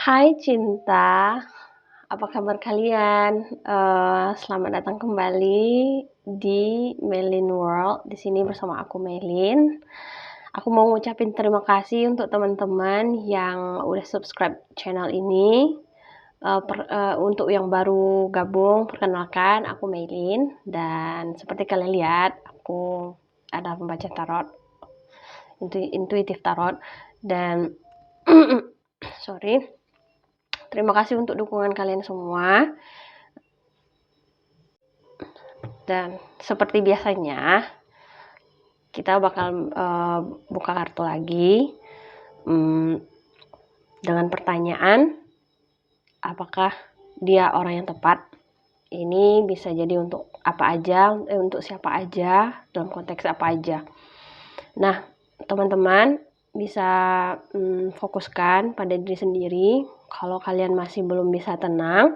Hai Cinta, apa kabar kalian? Selamat datang kembali di Melin World. Di sini bersama aku Melin. Aku mau ngucapin terima kasih untuk teman-teman yang udah subscribe channel ini. Untuk yang baru gabung, perkenalkan aku Melin. Dan seperti kalian lihat, aku ada pembaca tarot, intuitif tarot. Dan sorry. Terima kasih untuk dukungan kalian semua. Dan seperti biasanya, kita bakal buka kartu lagi dengan pertanyaan, apakah dia orang yang tepat? Ini bisa jadi untuk apa aja, untuk siapa aja, dalam konteks apa aja. Nah, teman-teman bisa fokuskan pada diri sendiri. Kalau kalian masih belum bisa tenang,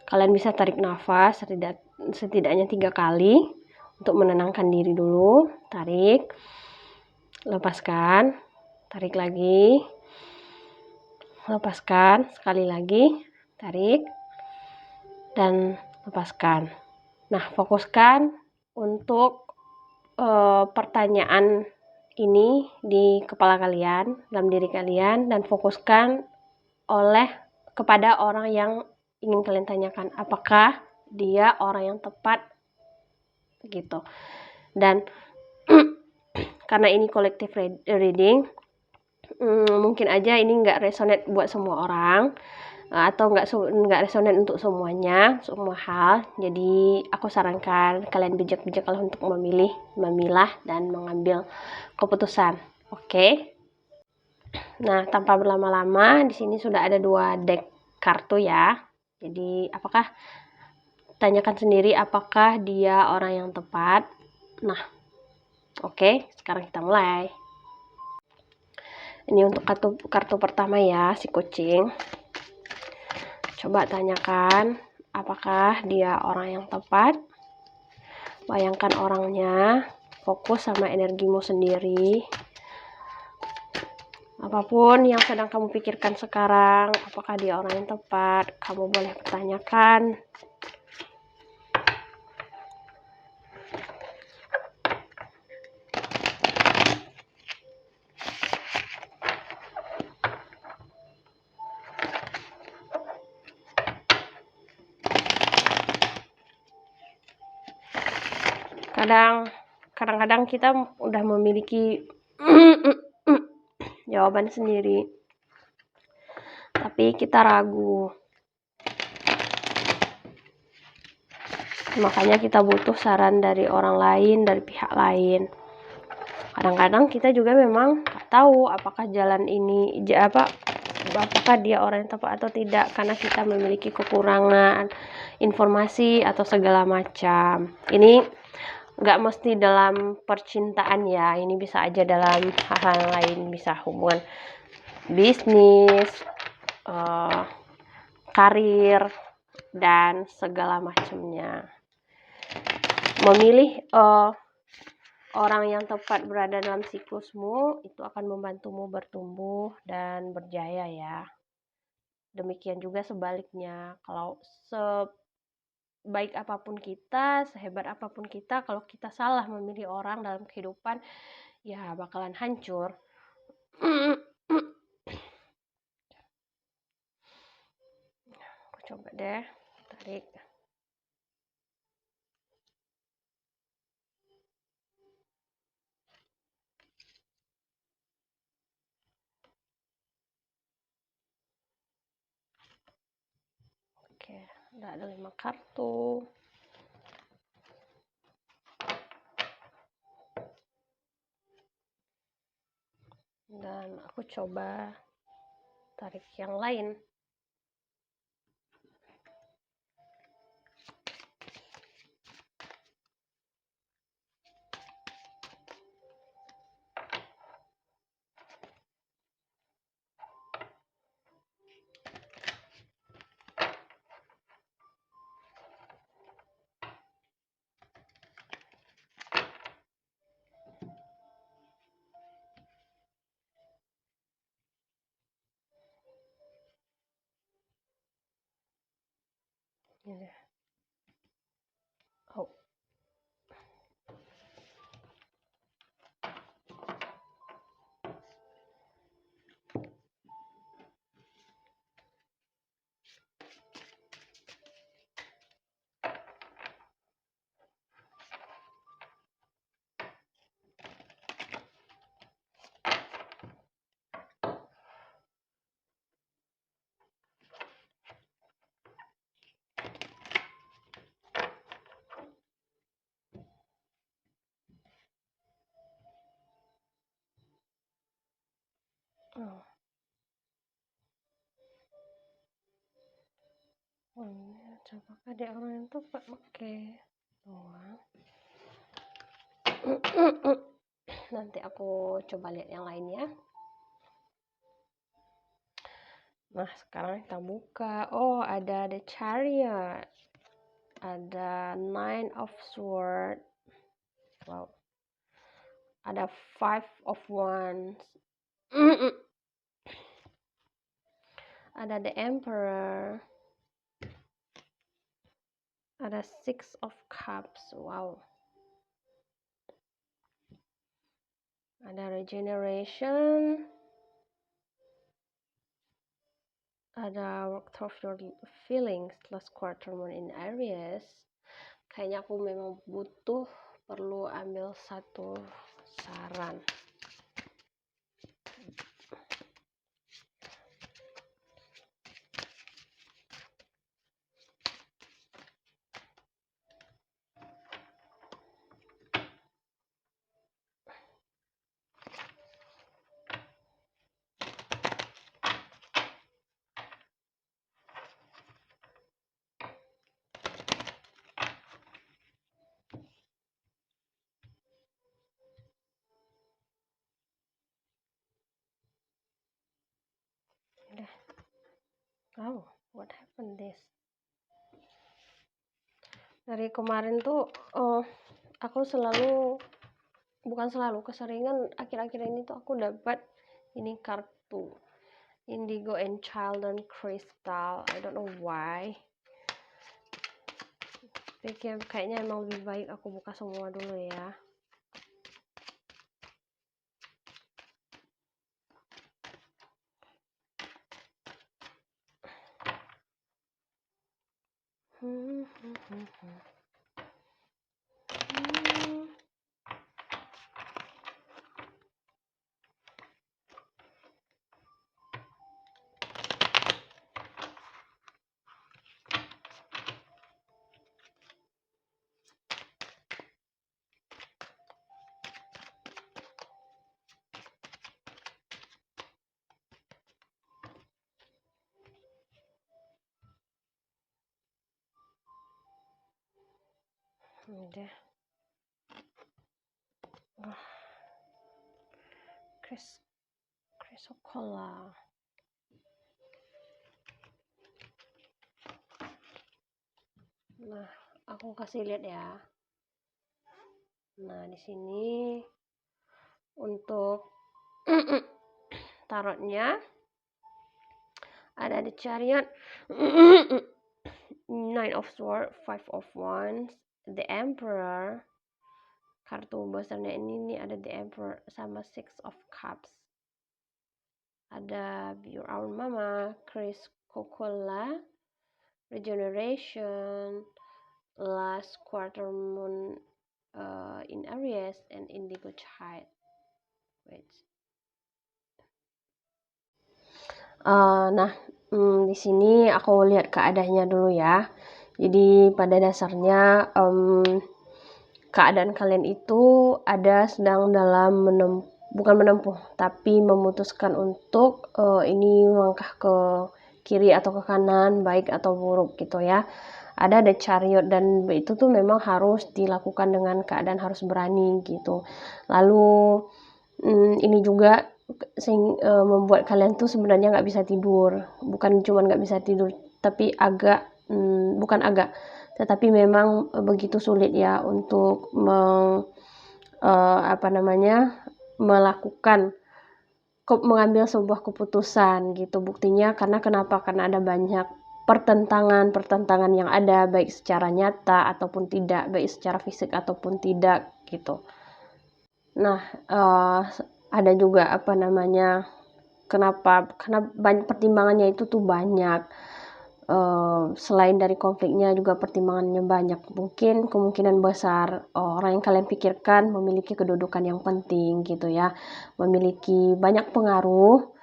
kalian bisa tarik nafas setidaknya 3 kali untuk menenangkan diri dulu. Tarik, lepaskan, tarik lagi, lepaskan, sekali lagi, tarik, dan lepaskan. Nah, fokuskan untuk pertanyaan ini di kepala kalian, dalam diri kalian, dan fokuskan kepada orang yang ingin kalian tanyakan, apakah dia orang yang tepat gitu. Dan karena ini collective reading, mungkin aja ini nggak resonate buat semua orang, atau nggak resonate untuk semuanya, semua hal. Jadi aku sarankan kalian bijak-bijak kalau untuk memilah dan mengambil keputusan. Oke? Nah, tanpa berlama-lama, di sini sudah ada 2 deck kartu ya. Jadi tanyakan sendiri apakah dia orang yang tepat. Nah, oke, sekarang kita mulai. Ini untuk kartu pertama ya, si kucing. Coba tanyakan apakah dia orang yang tepat. Bayangkan orangnya, fokus sama energimu sendiri. Apapun yang sedang kamu pikirkan sekarang, apakah dia orang yang tepat, kamu boleh pertanyakan. Kadang-kadang kita udah memiliki jawaban sendiri, tapi kita ragu. Makanya kita butuh saran dari orang lain, dari pihak lain. Kadang-kadang kita juga memang nggak tahu apakah jalan ini apakah dia orang yang tepat atau tidak, karena kita memiliki kekurangan informasi atau segala macam. Ini nggak mesti dalam percintaan ya, ini bisa aja dalam hal-hal lain, bisa hubungan bisnis, karir, dan segala macamnya. Memilih orang yang tepat berada dalam siklusmu itu akan membantumu bertumbuh dan berjaya ya. Demikian juga sebaliknya, kalau baik apapun kita, sehebat apapun kita, kalau kita salah memilih orang dalam kehidupan, ya bakalan hancur. Aku coba deh, tarik. Oke, udah ada 5 kartu. Dan aku coba tarik yang lain. Ini. Oh. Oh. Apakah dia orang yang tepat? Oke. Doang. Nanti aku coba lihat yang lainnya. Nah, sekarang kita buka. Oh, ada The Chariot. Ada Nine of Swords. Wow. Ada Five of Wands. Ada The Emperor. Ada Six of Cups. Wow. Ada Regeneration. Ada Work Through Your Feelings. Last Quarter Moon in Aries. Kayaknya aku memang perlu ambil satu saran. Oh, what happened this? Dari kemarin tuh, aku keseringan akhir-akhir ini tuh aku dapat ini kartu Indigo and Children Crystal. I don't know why. Tapi kayaknya emang lebih baik aku buka semua dulu ya. Udah. Chrysocolla. Nah, aku kasih lihat ya. Nah, di sini untuk tarotnya ada The Chariot, Nine of Swords, Five of Wands, The Emperor. Kartu besarnya ini ada The Emperor sama Six of Cups. Ada Your Own Mama, Chrysocolla, Regeneration, Last Quarter Moon in Aries, and Indigo Child. Wait. Nah, di sini aku lihat keadaannya dulu ya. Jadi pada dasarnya keadaan kalian itu sedang dalam bukan menempuh, tapi memutuskan untuk ini langkah ke kiri atau ke kanan, baik atau buruk gitu ya. Ada The Chariot dan itu tuh memang harus dilakukan dengan keadaan harus berani gitu. Lalu ini juga membuat kalian tuh sebenarnya nggak bisa tidur. Bukan cuma nggak bisa tidur, tapi tetapi memang begitu sulit ya untuk mengambil sebuah keputusan gitu. Buktinya karena kenapa? Karena ada banyak pertentangan yang ada, baik secara nyata ataupun tidak, baik secara fisik ataupun tidak gitu. Nah, ada juga karena banyak pertimbangannya itu tuh banyak. Selain dari konfliknya juga pertimbangannya banyak. Mungkin kemungkinan besar orang yang kalian pikirkan memiliki kedudukan yang penting gitu ya, memiliki banyak pengaruh,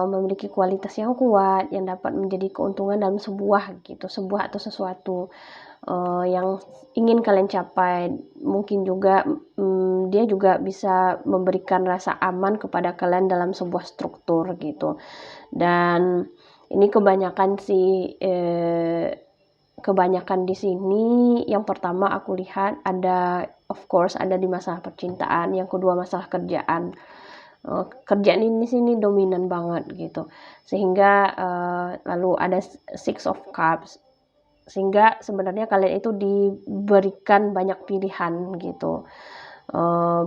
memiliki kualitas yang kuat yang dapat menjadi keuntungan dalam sebuah atau sesuatu yang ingin kalian capai. Mungkin juga dia juga bisa memberikan rasa aman kepada kalian dalam sebuah struktur gitu. Dan ini kebanyakan di sini yang pertama aku lihat ada di masalah percintaan, yang kedua masalah kerjaan. Kerjaan ini sini dominan banget gitu, sehingga lalu ada Six of Cups, sehingga sebenarnya kalian itu diberikan banyak pilihan gitu.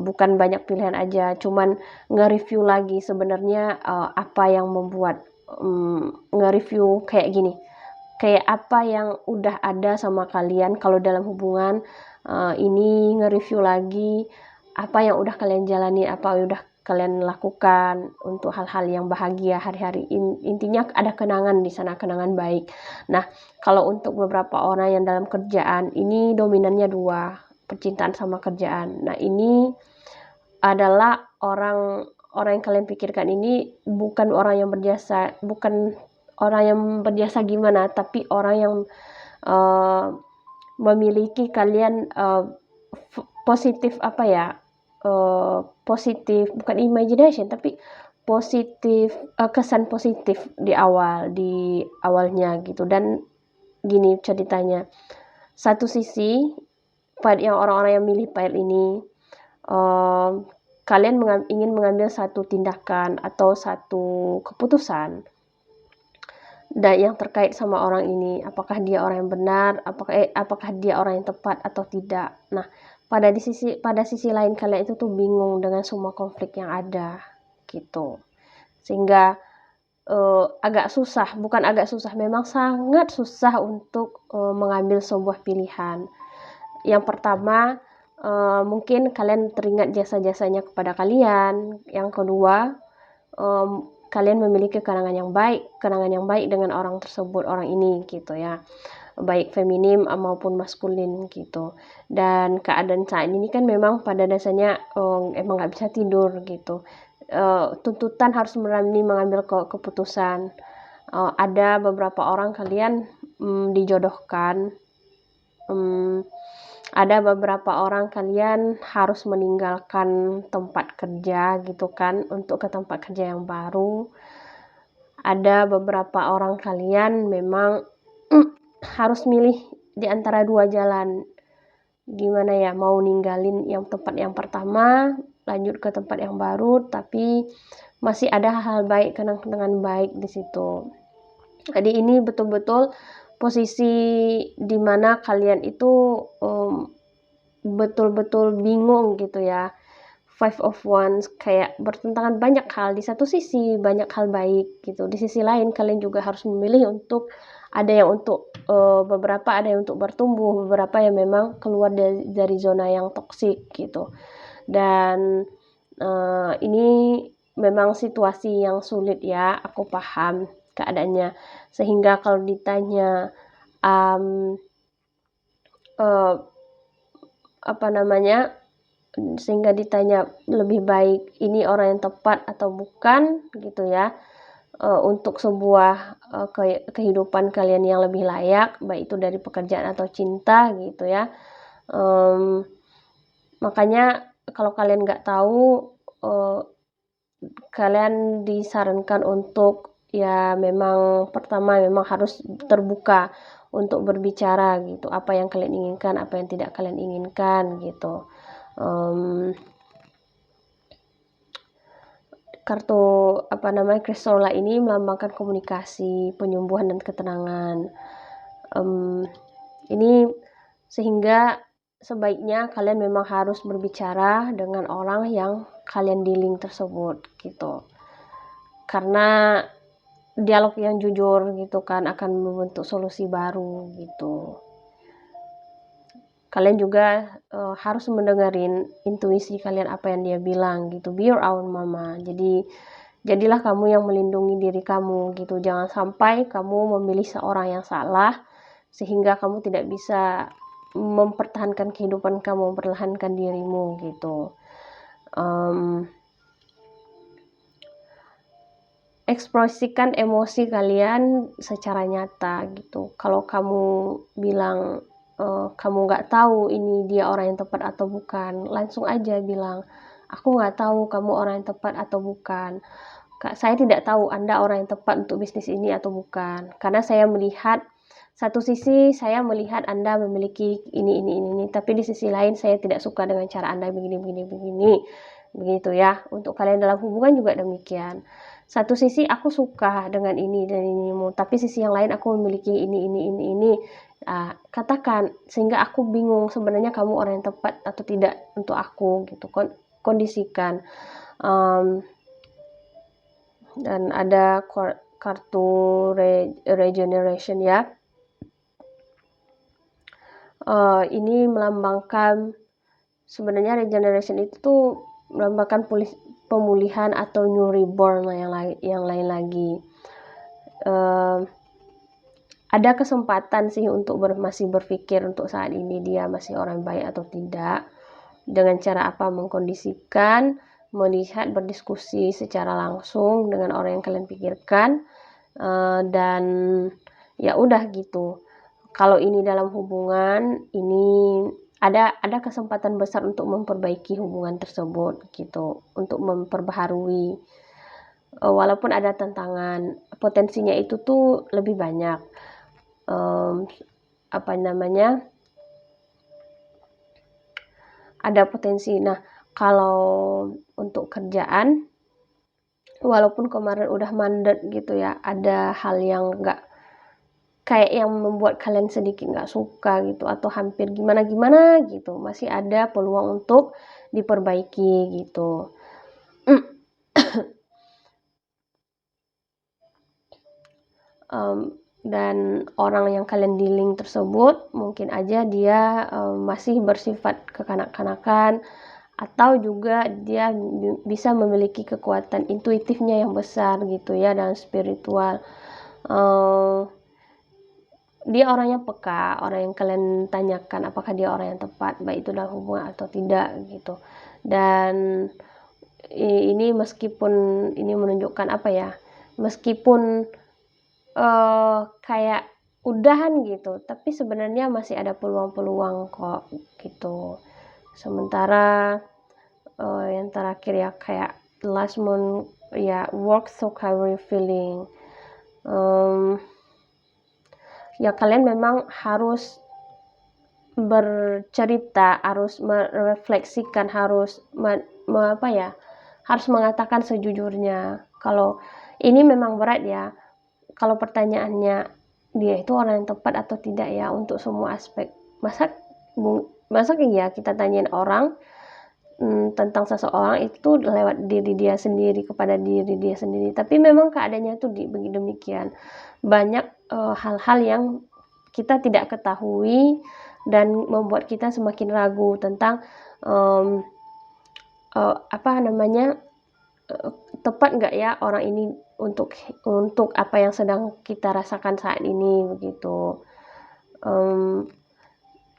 Bukan banyak pilihan aja, cuman nge-review lagi sebenarnya apa yang membuat nge-review kayak gini, kayak apa yang udah ada sama kalian kalau dalam hubungan ini, nge-review lagi apa yang udah kalian jalani, apa yang udah kalian lakukan untuk hal-hal yang bahagia hari-hari. Intinya ada kenangan di sana, kenangan baik. Nah, kalau untuk beberapa orang yang dalam kerjaan ini dominannya dua, percintaan sama kerjaan. Nah, ini adalah orang yang kalian pikirkan ini bukan orang yang berjasa gimana, tapi orang yang memiliki kalian positif positif, bukan imagination tapi positif, kesan positif di awalnya gitu. Dan gini ceritanya, satu sisi yang orang-orang yang milih pile ini, kalian ingin mengambil satu tindakan atau satu keputusan dan yang terkait sama orang ini, apakah dia orang yang benar, apakah dia orang yang tepat atau tidak. Nah, pada sisi lain kalian itu tuh bingung dengan semua konflik yang ada gitu, sehingga memang sangat susah untuk mengambil sebuah pilihan. Yang pertama, mungkin kalian teringat jasa-jasanya kepada kalian. Yang kedua, kalian memiliki kenangan yang baik dengan orang tersebut, orang ini gitu ya, baik feminim maupun maskulin gitu. Dan keadaan saat ini kan memang pada dasarnya emang nggak bisa tidur gitu, tuntutan harus berani mengambil keputusan. Ada beberapa orang kalian dijodohkan, ada beberapa orang kalian harus meninggalkan tempat kerja gitu kan untuk ke tempat kerja yang baru. Ada beberapa orang kalian memang harus milih di antara dua jalan. Gimana ya, mau ninggalin yang tempat yang pertama, lanjut ke tempat yang baru, tapi masih ada hal baik, kenang-kenangan baik di situ. Jadi ini betul-betul posisi dimana kalian itu betul-betul bingung gitu ya. Five of Wands kayak bertentangan banyak hal. Di satu sisi banyak hal baik gitu, di sisi lain kalian juga harus memilih untuk beberapa ada yang untuk bertumbuh, beberapa yang memang keluar dari zona yang toksik gitu. Dan ini memang situasi yang sulit ya, aku paham keadaannya, sehingga kalau ditanya sehingga ditanya lebih baik ini orang yang tepat atau bukan gitu ya, untuk sebuah kehidupan kalian yang lebih layak, baik itu dari pekerjaan atau cinta gitu ya. Makanya kalau kalian nggak tahu, kalian disarankan untuk ya memang pertama memang harus terbuka untuk berbicara gitu, apa yang kalian inginkan, apa yang tidak kalian inginkan gitu. Kartu Kristola ini melambangkan komunikasi, penyembuhan dan ketenangan. Ini sehingga sebaiknya kalian memang harus berbicara dengan orang yang kalian dealing tersebut gitu, karena dialog yang jujur gitu kan akan membentuk solusi baru gitu. Kalian juga harus mendengarin intuisi kalian apa yang dia bilang gitu. Be your own mama. Jadilah kamu yang melindungi diri kamu gitu. Jangan sampai kamu memilih seorang yang salah sehingga kamu tidak bisa mempertahankan kehidupan kamu, mempertahankan dirimu gitu. Ekspresikan emosi kalian secara nyata gitu. Kalau kamu bilang kamu nggak tahu ini dia orang yang tepat atau bukan, langsung aja bilang, aku nggak tahu kamu orang yang tepat atau bukan. Saya tidak tahu Anda orang yang tepat untuk bisnis ini atau bukan. Karena saya melihat, satu sisi saya melihat Anda memiliki ini. Tapi di sisi lain saya tidak suka dengan cara Anda begini. Begitu ya. Untuk kalian dalam hubungan juga demikian. Satu sisi aku suka dengan ini dan inimu, tapi sisi yang lain aku memiliki ini. Katakan, sehingga aku bingung sebenarnya kamu orang yang tepat atau tidak untuk aku gitu. Kondisikan. Dan ada kartu regeneration ya. Ini melambangkan, sebenarnya regeneration itu tuh melambangkan pemulihan atau new reborn yang lain lagi. Ada kesempatan sih untuk masih berpikir untuk saat ini dia masih orang baik atau tidak. Dengan cara apa? Mengkondisikan, melihat, berdiskusi secara langsung dengan orang yang kalian pikirkan, dan ya udah gitu. Kalau ini dalam hubungan, ini ada kesempatan besar untuk memperbaiki hubungan tersebut gitu, untuk memperbaharui. Walaupun ada tantangan, potensinya itu tuh lebih banyak. Ada potensi. Nah, kalau untuk kerjaan, walaupun kemarin udah mandek gitu ya, ada hal yang nggak kayak yang membuat kalian sedikit nggak suka gitu, atau hampir gimana gitu, masih ada peluang untuk diperbaiki gitu. Dan orang yang kalian dealing tersebut mungkin aja dia masih bersifat kekanak-kanakan, atau juga dia bisa memiliki kekuatan intuitifnya yang besar gitu ya, dan spiritual. Dia orangnya peka, orang yang kalian tanyakan apakah dia orang yang tepat, baik itu dalam hubungan atau tidak gitu. Dan ini meskipun ini menunjukkan meskipun kayak udahan gitu, tapi sebenarnya masih ada peluang-peluang kok gitu. Sementara yang terakhir ya, kayak the last moon ya, work through career feeling. Ya kalian memang harus bercerita, harus merefleksikan, harus harus mengatakan sejujurnya. Kalau ini memang berat ya, kalau pertanyaannya dia itu orang yang tepat atau tidak ya untuk semua aspek. Masa iya kita tanyain orang tentang seseorang itu lewat diri dia sendiri, kepada diri dia sendiri. Tapi memang keadaannya itu demikian. Banyak hal-hal yang kita tidak ketahui dan membuat kita semakin ragu tentang tepat nggak ya orang ini untuk apa yang sedang kita rasakan saat ini begitu.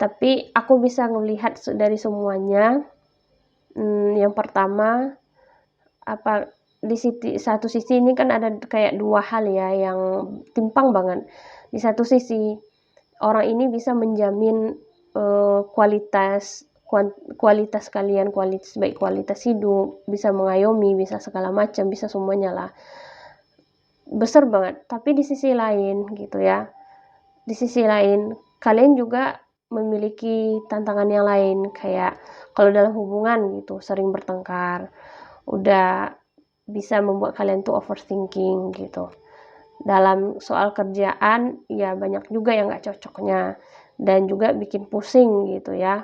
Tapi aku bisa melihat dari semuanya. Yang pertama, di satu sisi ini kan ada kayak dua hal ya yang timpang banget. Di satu sisi orang ini bisa menjamin kualitas kalian, baik kualitas hidup, bisa mengayomi, bisa segala macam, bisa semuanya lah, besar banget. Tapi di sisi lain gitu ya, di sisi lain kalian juga memiliki tantangan yang lain, kayak kalau dalam hubungan gitu sering bertengkar, udah bisa membuat kalian tuh overthinking gitu. Dalam soal kerjaan ya banyak juga yang gak cocoknya, dan juga bikin pusing gitu ya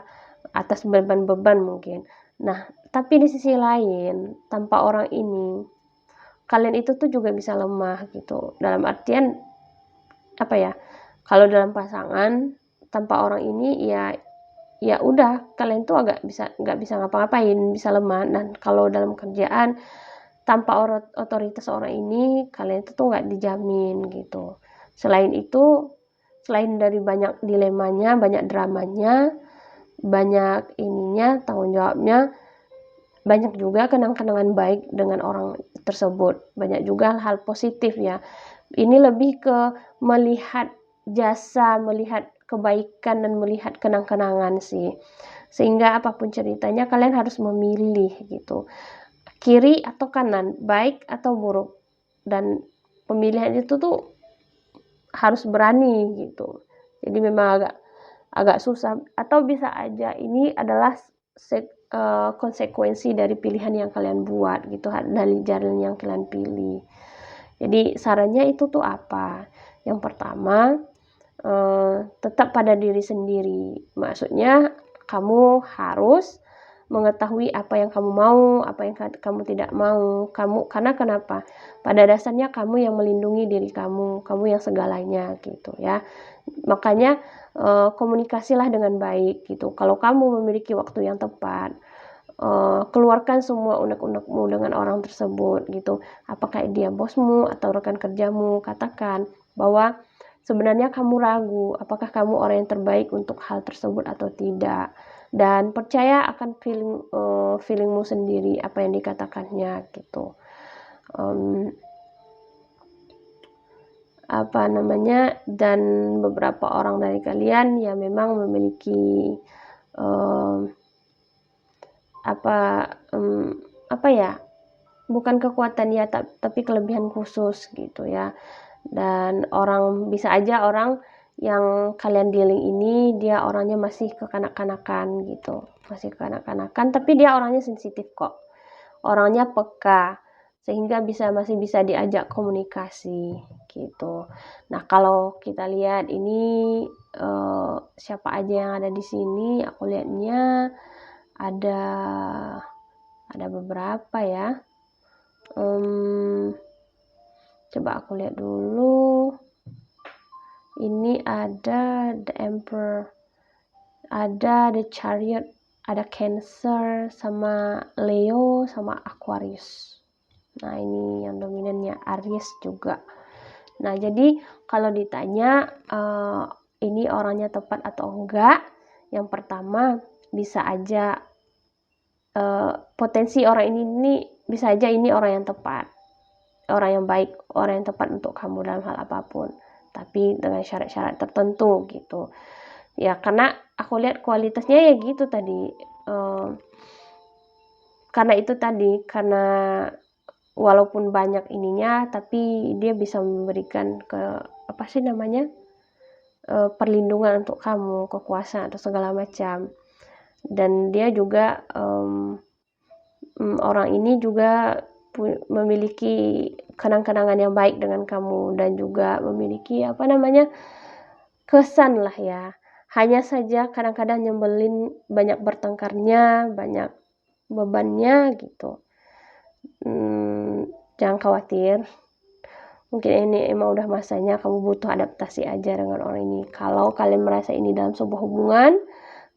atas beban-beban mungkin. Nah, tapi di sisi lain, tanpa orang ini kalian itu tuh juga bisa lemah gitu. Dalam artian apa ya? Kalau dalam pasangan tanpa orang ini ya udah kalian tuh nggak bisa ngapa-ngapain, bisa lemah. Dan kalau dalam kerjaan tanpa otoritas orang ini kalian itu tuh nggak dijamin gitu. Selain itu, selain dari banyak dilemanya, banyak dramanya, banyak ininya tanggung jawabnya, banyak juga kenang-kenangan baik dengan orang tersebut, banyak juga hal positif ya. Ini lebih ke melihat jasa, melihat kebaikan dan melihat kenang-kenangan sih. Sehingga apapun ceritanya kalian harus memilih gitu, kiri atau kanan, baik atau buruk. Dan pemilihan itu tuh harus berani gitu. Jadi memang agak susah, atau bisa aja ini adalah konsekuensi dari pilihan yang kalian buat gitu, dari jalan yang kalian pilih. Jadi sarannya itu tuh apa? Yang pertama, tetap pada diri sendiri. Maksudnya kamu harus mengetahui apa yang kamu mau, apa yang kamu tidak mau. Karena kenapa? Pada dasarnya kamu yang melindungi diri kamu yang segalanya gitu ya. Makanya komunikasilah dengan baik gitu. Kalau kamu memiliki waktu yang tepat, keluarkan semua unek-unekmu dengan orang tersebut gitu. Apakah dia bosmu atau rekan kerjamu, katakan bahwa sebenarnya kamu ragu apakah kamu orang yang terbaik untuk hal tersebut atau tidak. Dan percaya akan feelingmu sendiri, apa yang dikatakannya gitu. Dan beberapa orang dari kalian ya memang memiliki bukan kekuatan ya, tapi kelebihan khusus gitu ya. Dan bisa aja orang yang kalian dealing ini dia orangnya masih kekanak-kanakan gitu, masih kekanak-kanakan, tapi dia orangnya sensitif kok, orangnya peka, sehingga masih bisa diajak komunikasi gitu. Nah, kalau kita lihat ini siapa aja yang ada di sini, aku lihatnya ada beberapa ya. Coba aku lihat dulu. Ini ada The Emperor, ada The Chariot, ada Cancer, sama Leo, sama Aquarius. Nah, ini yang dominannya Aries juga. Nah, jadi kalau ditanya ini orangnya tepat atau enggak, yang pertama bisa aja potensi orang ini bisa aja ini orang yang tepat, orang yang baik, orang yang tepat untuk kamu dalam hal apapun, tapi dengan syarat-syarat tertentu gitu ya. Karena aku lihat kualitasnya ya gitu tadi, karena walaupun banyak ininya, tapi dia bisa memberikan perlindungan untuk kamu, kekuasaan atau segala macam. Dan dia juga orang ini juga memiliki kenang-kenangan yang baik dengan kamu, dan juga memiliki kesan lah ya. Hanya saja kadang-kadang nyebelin, banyak bertengkarnya, banyak bebannya gitu. Jangan khawatir, mungkin ini emang udah masanya kamu butuh adaptasi aja dengan orang ini. Kalau kalian merasa ini dalam sebuah hubungan,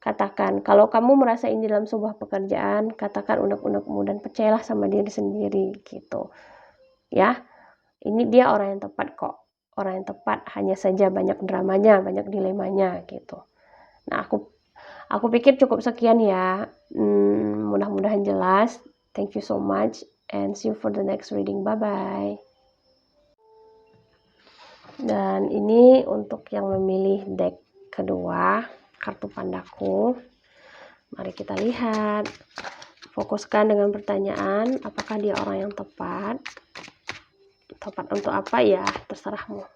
katakan. Kalau kamu merasa ini dalam sebuah pekerjaan, katakan unek-unekmu dan percayalah sama diri sendiri gitu ya. Ini dia orang yang tepat kok, orang yang tepat, hanya saja banyak dramanya, banyak dilemanya gitu. Nah, aku pikir cukup sekian ya. Mudah-mudahan jelas. Thank you so much and see you for the next reading. Bye bye. Dan ini untuk yang memilih deck kedua, kartu pandaku. Mari kita lihat. Fokuskan dengan pertanyaan, apakah dia orang yang tepat? Tepat untuk apa ya? Terserahmu.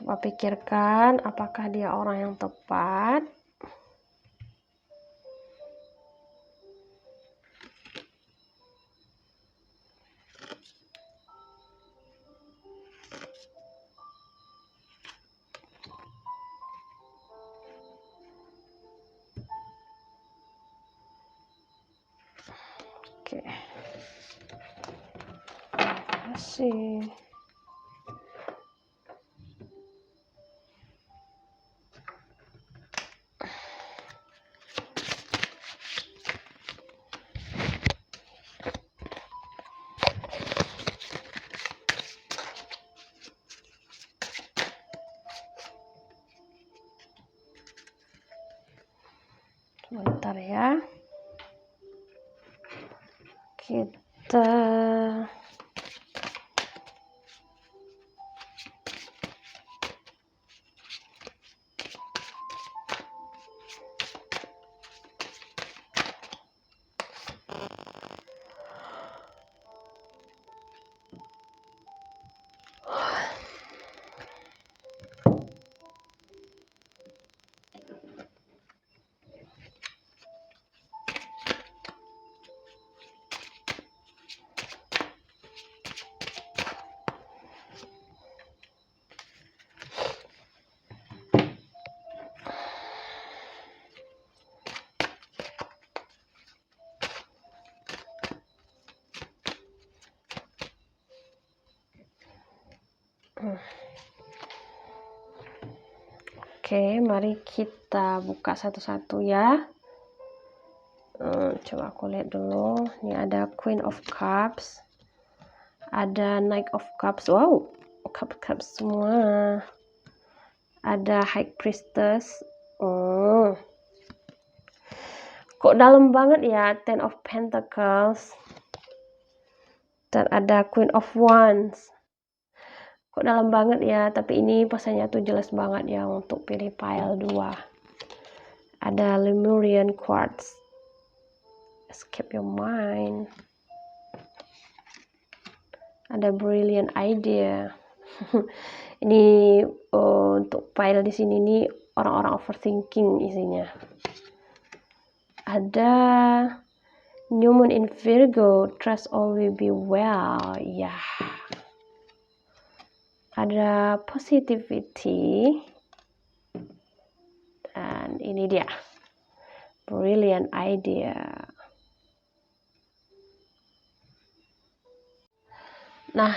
Coba pikirkan, apakah dia orang yang tepat? Oke. Terima kasih. Sebentar ya. Kita Oke, mari kita buka satu-satu ya. Coba aku lihat dulu. Ini ada Queen of Cups, ada Knight of Cups. Wow, cup semua. Ada High Priestess. Kok dalam banget ya, Ten of Pentacles. Dan ada Queen of Wands. Kok dalam banget ya, tapi ini pesannya tuh jelas banget ya untuk pilih pile 2. Ada Lemurian Quartz. Escape your mind. Ada Brilliant Idea. Ini untuk pile di sini nih orang-orang overthinking isinya. Ada New Moon in Virgo, Trust All Will Be Well. Ya. Ada Positivity. Dan ini dia. Brilliant Idea. Nah,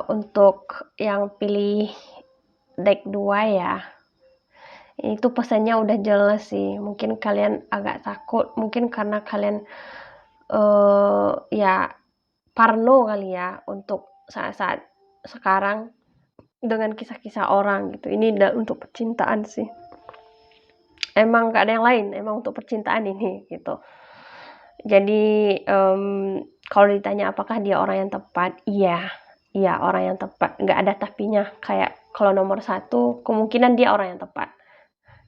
untuk yang pilih deck 2 ya, ini tuh pesannya udah jelas sih. Mungkin kalian agak takut, mungkin karena kalian ya parno kali ya untuk saat-saat sekarang dengan kisah-kisah orang gitu. Ini untuk percintaan sih. Emang gak ada yang lain, emang untuk percintaan ini gitu. Jadi kalau ditanya apakah dia orang yang tepat, iya orang yang tepat, nggak ada tapinya. Kayak kalau nomor 1 kemungkinan dia orang yang tepat,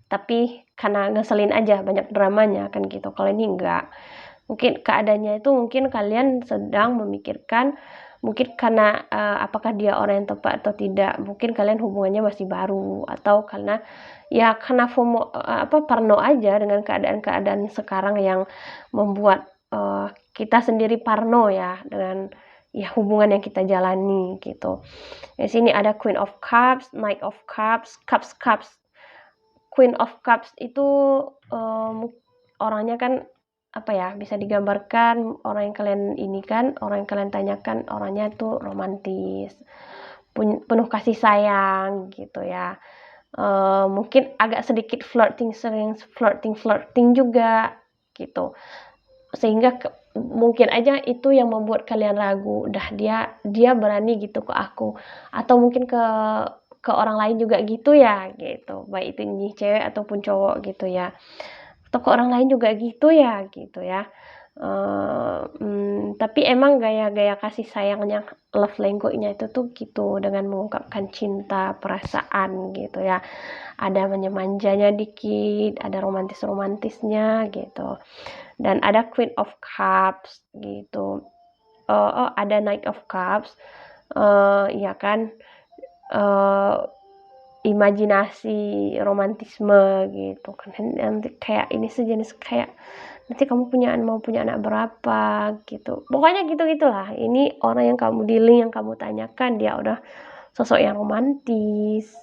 tapi karena ngeselin aja, banyak dramanya kan gitu. Kalau ini enggak, mungkin keadaannya itu mungkin kalian sedang memikirkan, mungkin karena apakah dia orang yang tepat atau tidak. Mungkin kalian hubungannya masih baru, atau karena FOMO, parno aja dengan keadaan-keadaan sekarang yang membuat kita sendiri parno ya dengan hubungan yang kita jalani gitu. Di sini ada Queen of Cups, Knight of Cups, Cups. Queen of Cups itu orangnya kan bisa digambarkan orang yang kalian orang yang kalian tanyakan orangnya tuh romantis, penuh kasih sayang gitu ya. Mungkin agak sedikit sering flirting juga gitu, sehingga mungkin aja itu yang membuat kalian ragu, dia berani gitu ke aku, atau mungkin ke orang lain juga gitu ya gitu, baik itu ini cewek ataupun cowok gitu ya, atau ke orang lain juga gitu ya. Tapi emang gaya-gaya kasih sayangnya, love language-nya itu tuh gitu, dengan mengungkapkan cinta, perasaan gitu ya. Ada manjanya dikit, ada romantisnya gitu. Dan ada Queen of Cups gitu. Ada Knight of Cups. Ya kan. imajinasi romantisme gitu kan, nanti kayak ini sejenis kayak nanti kamu mau punya anak berapa gitu, pokoknya gitu-gitulah. Ini orang yang kamu dealing, yang kamu tanyakan, dia udah sosok yang romantis,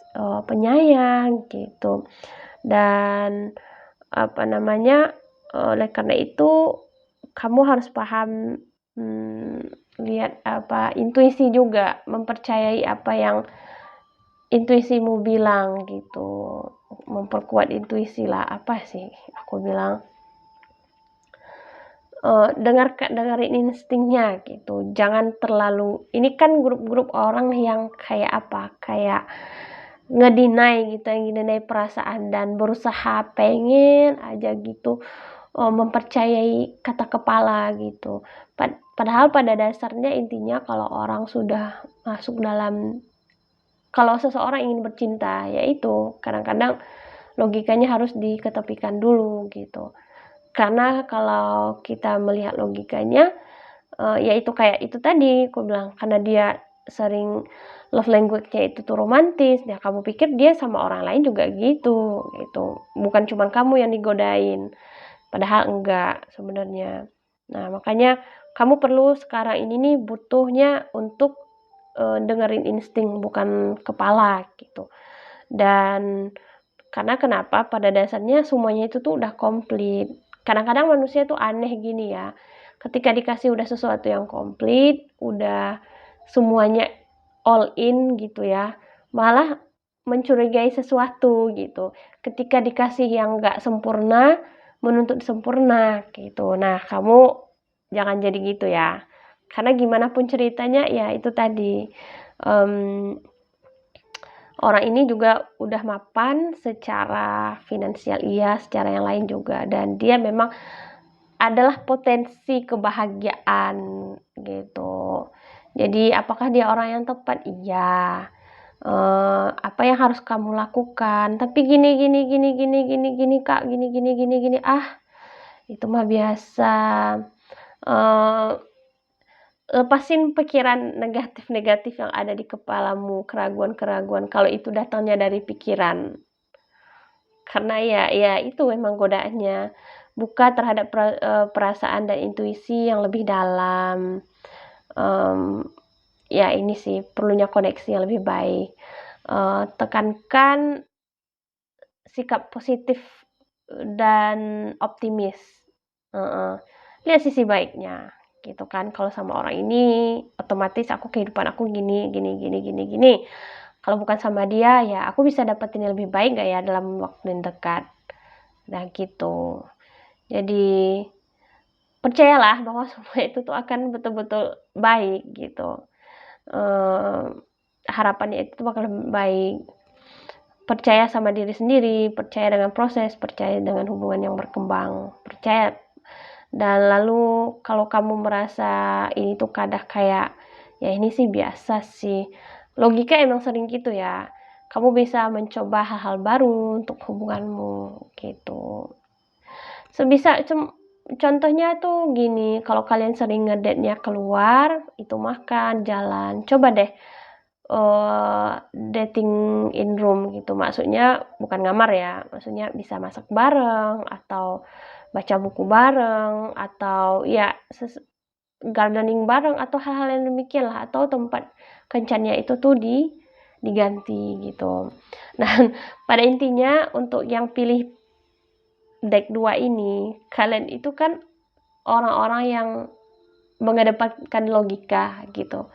penyayang gitu. Dan apa namanya, oleh karena itu kamu harus paham, lihat apa, intuisi juga, mempercayai apa yang intuisimu bilang gitu, memperkuat intuisi lah, apa sih aku bilang, dengerin instingnya gitu, jangan terlalu, ini kan grup-grup orang yang kayak apa, kayak ngedinai gitu, yang ngedinai perasaan dan berusaha pengen aja gitu, mempercayai kata kepala gitu. Padahal pada dasarnya intinya kalau orang sudah masuk dalam, kalau seseorang ingin bercinta, yaitu kadang-kadang logikanya harus diketepikan dulu gitu. Karena kalau kita melihat logikanya, yaitu kayak itu tadi aku bilang, karena dia sering love language-nya itu tuh romantis, ya kamu pikir dia sama orang lain juga gitu, bukan cuma kamu yang digodain, padahal enggak sebenarnya. Nah makanya kamu perlu sekarang ini nih, butuhnya untuk dengerin insting bukan kepala gitu. Dan karena kenapa, pada dasarnya semuanya itu tuh udah komplit. Kadang-kadang manusia tuh aneh gini ya, ketika dikasih udah sesuatu yang komplit, udah semuanya all in gitu ya, malah mencurigai sesuatu gitu. Ketika dikasih yang gak sempurna, menuntut sempurna gitu. Nah kamu jangan jadi gitu ya, karena gimana pun ceritanya ya itu tadi, orang ini juga udah mapan secara finansial, iya, secara yang lain juga, dan dia memang adalah potensi kebahagiaan gitu. Jadi apakah dia orang yang tepat? Iya. Apa yang harus kamu lakukan? Tapi gini Kak, gini, itu mah biasa. Lepasin pikiran negatif-negatif yang ada di kepalamu, keraguan-keraguan, kalau itu datangnya dari pikiran. Karena ya itu memang godaannya. Buka terhadap perasaan dan intuisi yang lebih dalam. Ya ini sih perlunya koneksi yang lebih baik. Tekankan sikap positif dan optimis. Lihat sisi baiknya gitu kan. Kalau sama orang ini otomatis kehidupan aku gini. Kalau bukan sama dia, ya aku bisa dapetin yang lebih baik gak ya dalam waktu yang dekat. Nah gitu. Jadi percayalah bahwa semua itu tuh akan betul-betul baik gitu. Harapannya itu bakal lebih baik. Percaya sama diri sendiri, percaya dengan proses, percaya dengan hubungan yang berkembang, percaya. Dan lalu kalau kamu merasa ini tuh kadang kayak, ya ini sih biasa sih, logika emang sering gitu ya, kamu bisa mencoba hal-hal baru untuk hubunganmu gitu. Contohnya tuh gini, kalau kalian sering ngedate-nya keluar, itu makan, jalan, coba deh dating in room gitu, maksudnya bukan ngamar ya, maksudnya bisa masak bareng, atau baca buku bareng, atau ya gardening bareng, atau hal-hal yang demikian lah, atau tempat kencannya itu tuh diganti gitu. Dan pada intinya untuk yang pilih date 2 ini, kalian itu kan orang-orang yang mengedepankan logika gitu,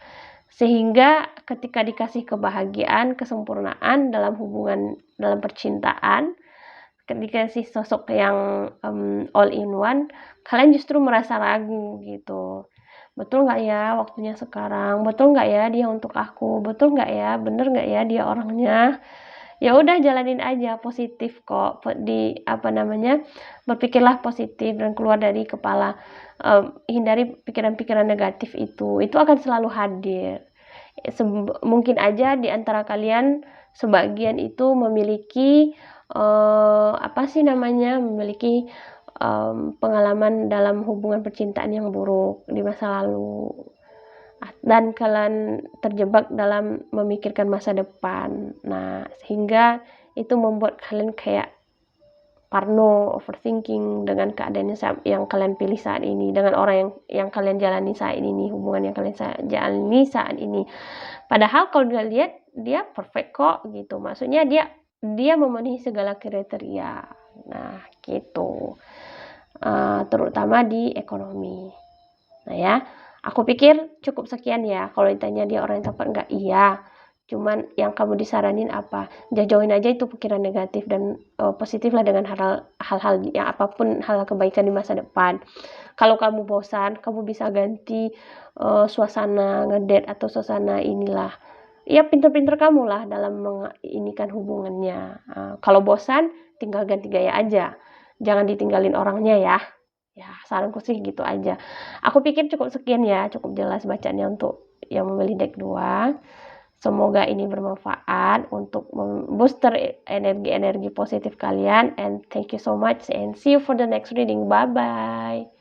sehingga ketika dikasih kebahagiaan, kesempurnaan dalam hubungan, dalam percintaan, ketika dikasih sosok yang all in one, kalian justru merasa ragu gitu. Betul nggak ya waktunya sekarang? Betul nggak ya dia untuk aku? Betul nggak ya? Bener nggak ya dia orangnya? Ya udah jalanin aja, positif kok. Berpikirlah positif dan keluar dari kepala, hindari pikiran-pikiran negatif itu akan selalu hadir. Mungkin aja di antara kalian sebagian itu memiliki memiliki pengalaman dalam hubungan percintaan yang buruk di masa lalu. dan kalian terjebak dalam memikirkan masa depan. Nah, sehingga itu membuat kalian kayak parno, overthinking dengan keadaan yang kalian pilih saat ini, dengan orang yang kalian jalani saat ini, hubungan yang kalian jalani saat ini. Padahal kalau dia lihat, dia perfect kok gitu. Maksudnya dia memenuhi segala kriteria. Nah, gitu. Terutama di ekonomi. Nah ya, aku pikir cukup sekian ya. Kalau ditanya dia orang yang tepat nggak? Iya. Cuman yang kamu disaranin apa? Jauhin aja itu pikiran negatif dan positif lah dengan hal-hal yang apapun hal kebaikan di masa depan. Kalau kamu bosan, kamu bisa ganti suasana ngedate atau suasana inilah. Ya pinter-pinter kamu lah dalam menginikan hubungannya. Kalau bosan, tinggal ganti gaya aja. Jangan ditinggalin orangnya ya. Ya, saranku sih gitu aja. Aku pikir cukup sekian ya, cukup jelas bacaannya untuk yang memilih deck 2. Semoga ini bermanfaat untuk booster energi-energi positif kalian. And thank you so much and see you for the next reading. Bye-bye.